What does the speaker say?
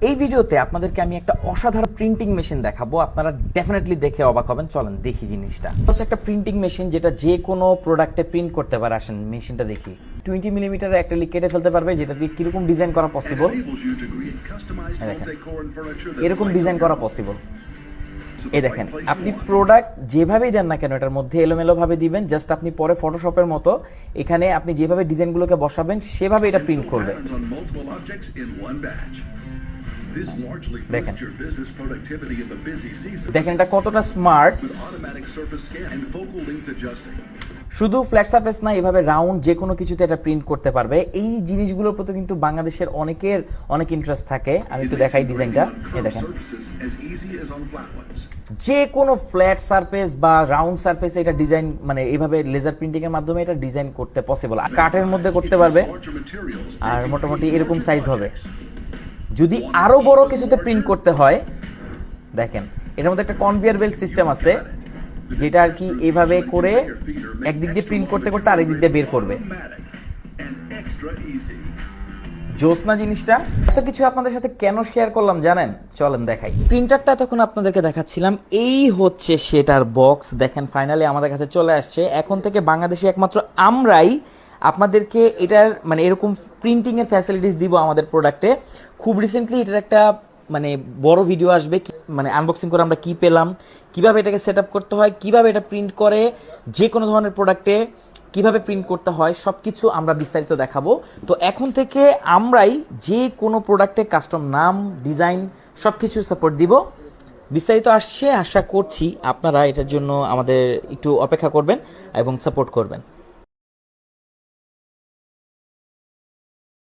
এই ভিডিওতে আপনাদেরকে আমি একটা অসাধারণ প্রিন্টিং মেশিন দেখাবো, আপনারা ডেফিনেটলি দেখে অবাক হবেন। চলেন দেখি জিনিসটা। হচ্ছে একটা প্রিন্টিং মেশিন যেটা যে কোনো প্রোডাক্টে প্রিন্ট করতে পারে। আসেন মেশিনটা দেখি। 20 মিলিমিটার অ্যাক্রিলিক কেটে ফেলতে পারবে, যেটা দিয়ে কিরকম ডিজাইন করা পসিবল। দেখেন এরকম ডিজাইন করা পসিবল। এই দেখেন, আপনি প্রোডাক্ট যেভাবেই দেন না কেন এটার মধ্যে এলোমেলো ভাবে দিবেন, জাস্ট আপনি পরে ফটোশপের মতো এখানে আপনি যেভাবে ডিজাইনগুলোকে বসাবেন সেভাবে এটা প্রিন্ট করবে। দেখেন দেখেন এটা কতটা স্মার্ট। শুধু ফ্ল্যাট সারফেস না, এভাবে রাউন্ড যে কোনো কিছুতে এটা প্রিন্ট করতে পারবে। এই জিনিসগুলোর প্রতি কিন্তু বাংলাদেশের অনেকের অনেক ইন্টারেস্ট থাকে। আমি একটু দেখাই ডিজাইনটা। এই দেখেন, যে কোনো ফ্ল্যাট সারফেস বা রাউন্ড সারফেসে এটা ডিজাইন, মানে এইভাবে লেজার প্রিন্টিং এর মাধ্যমে এটা ডিজাইন করতে পসিবল। কাঠের মধ্যে করতে পারবে, আর মোটামুটি এরকম সাইজ হবে। যদি আরো বড় কিছুতে প্রিন্ট করতে হয়, দেখেন এটার মধ্যে একটা কনভেয়ার বেল্ট সিস্টেম আছে, যেটা আর কি এইভাবে করে একদিক দিয়ে প্রিন্ট করতে করতে আরেক দিক দিয়ে বের করবে। জোসনা জিনিসটা। এত কিছু আপনাদের সাথে কেন শেয়ার করলাম জানেন? চলেন দেখাই। প্রিন্টারটা তখন আপনাদেরকে দেখাচ্ছিলাম, এই হচ্ছে সেটার বক্স। দেখেন ফাইনালি আমাদের কাছে চলে আসছে। এখন থেকে বাংলাদেশে একমাত্র আমরাই আপনাদেরকে এটার মানে এরকম প্রিন্টিং এর ফ্যাসিলিটিস দিব আমাদের প্রোডাক্টে। খুব রিসেন্টলি এটার একটা মানে বড় ভিডিও আসবে, মানে আনবক্সিং করে আমরা কি পেলাম, কিভাবে এটাকে সেট আপ করতে হয়, কিভাবে এটা প্রিন্ট করে, যে কোনো ধরনের প্রোডাক্টে কিভাবে প্রিন্ট করতে হয়, সব কিছু আমরা বিস্তারিত দেখাবো। তো এখন থেকে আমরাই যে কোনো প্রোডাক্টে কাস্টম নাম, ডিজাইন সব কিছু সাপোর্ট দিব। বিস্তারিত আসছে, আশা করছি আপনারা এটার জন্য আমাদের একটু অপেক্ষা করবেন এবং সাপোর্ট করবেন।